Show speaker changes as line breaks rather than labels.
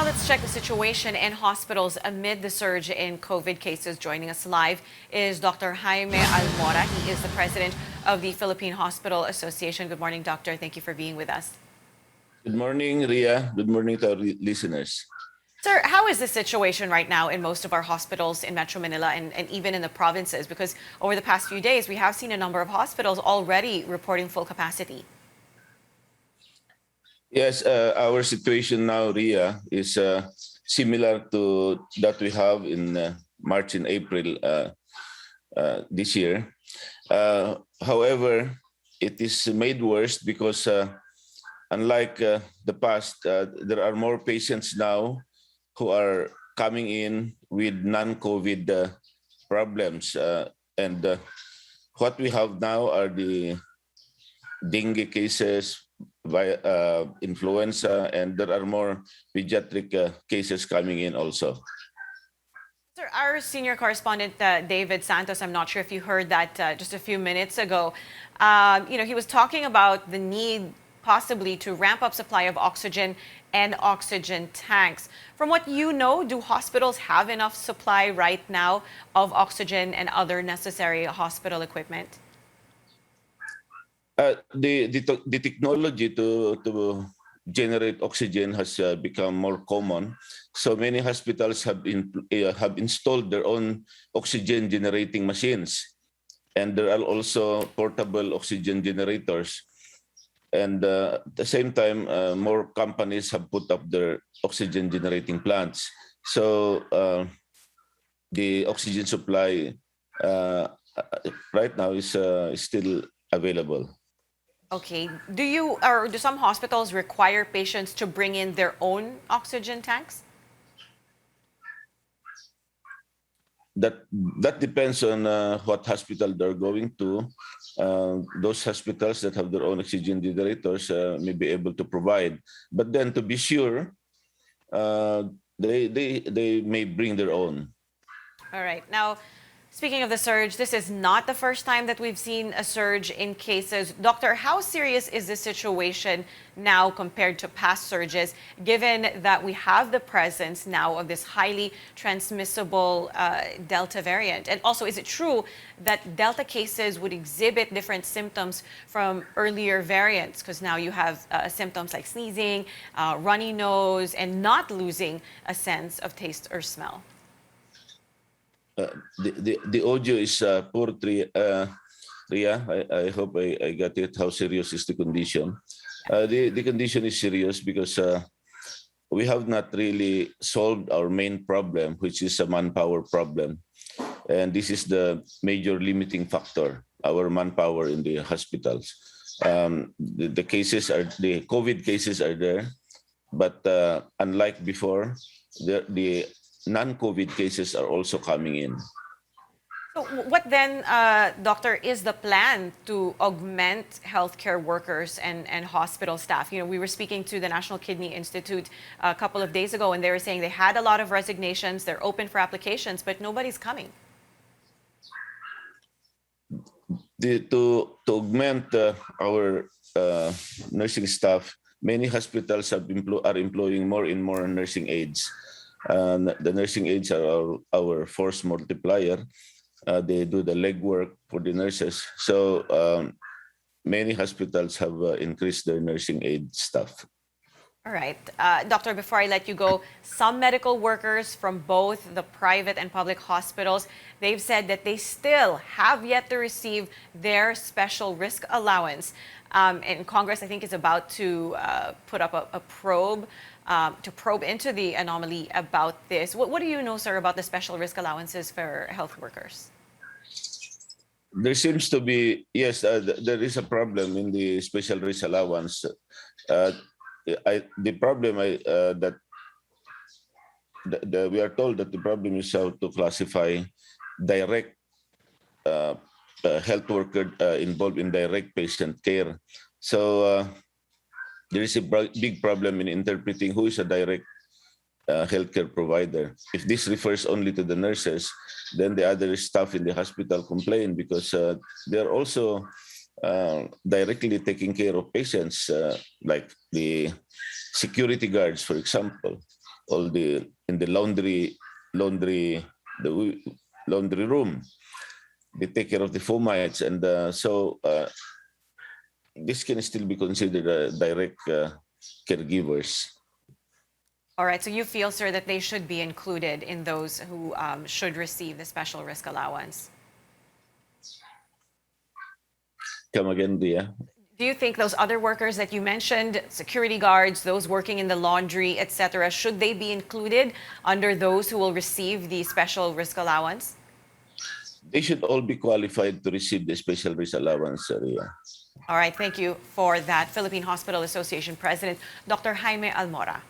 Now let's check the situation in hospitals amid the surge in COVID cases. Joining us live is Dr. Jaime Almora. He is the president of the Philippine Hospital Association. Good morning, doctor. Thank you for being with us.
Good morning, Ria. Good morning to our listeners.
Sir, how is the situation right now in most of our hospitals in Metro Manila and even in the provinces? Because over the past few days, we have seen a number of hospitals already reporting full capacity.
Yes, our situation now, Ria, is similar to that we have in March and April this year. However, it is made worse because unlike the past, there are more patients now who are coming in with non-COVID problems. And what we have now are the dengue cases, influenza, and there are more pediatric cases coming in also.
Sir, our senior correspondent, David Santos, I'm not sure if you heard that just a few minutes ago. He was talking about the need possibly to ramp up supply of oxygen and oxygen tanks. From what you know, do hospitals have enough supply right now of oxygen and other necessary hospital equipment?
The technology to generate oxygen has become more common. So many hospitals have installed their own oxygen generating machines, and there are also portable oxygen generators. And at the same time, more companies have put up their oxygen generating plants. So the oxygen supply right now is still available.
Okay. Do some hospitals require patients to bring in their own oxygen tanks?
That depends on what hospital they're going to. Those hospitals that have their own oxygen generators may be able to provide. But then, to be sure, they may bring their own.
All right. Now, speaking of the surge, this is not the first time that we've seen a surge in cases. Doctor, how serious is this situation now compared to past surges, given that we have the presence now of this highly transmissible Delta variant? And also, is it true that Delta cases would exhibit different symptoms from earlier variants? Because now you have symptoms like sneezing, runny nose, and not losing a sense of taste or smell.
The audio is poor, Ria. I hope I got it. How serious is the condition? The condition is serious because we have not really solved our main problem, which is a manpower problem. And this is the major limiting factor, our manpower in the hospitals. The COVID cases are there, but unlike before, the non-COVID cases are also coming in.
So what then, Doctor, is the plan to augment healthcare workers and hospital staff? We were speaking to the National Kidney Institute a couple of days ago, and they were saying they had a lot of resignations. They're open for applications, but nobody's coming.
To augment our nursing staff, many hospitals are employing more and more nursing aides. The nursing aides are our force multiplier. They do the legwork for the nurses. So many hospitals have increased their nursing aid staff.
All right. Doctor, before I let you go, some medical workers from both the private and public hospitals, they've said that they still have yet to receive their special risk allowance. And Congress, I think, is about to put up a probe to probe into the anomaly about this. What do you know, sir, about the special risk allowances for health workers?
There seems to be, yes, there is a problem in the special risk allowance. The problem that we are told that the problem is how to classify direct health worker involved in direct patient care. So there is a big problem in interpreting who is a direct healthcare provider. If this refers only to the nurses, then the other staff in the hospital complain because they're also directly taking care of patients, like the security guards, for example. all the in the the laundry room. They take care of the fomites, and this can still be considered direct caregivers.
All right, so you feel, sir, that they should be included in those who should receive the special risk allowance?
Come again, Dia?
Do you think those other workers that you mentioned, security guards, those working in the laundry, etc., should they be included under those who will receive the special risk allowance?
They should all be qualified to receive the special risk allowance, Ria.
All right, thank you for that. Philippine Hospital Association President, Dr. Jaime Almora.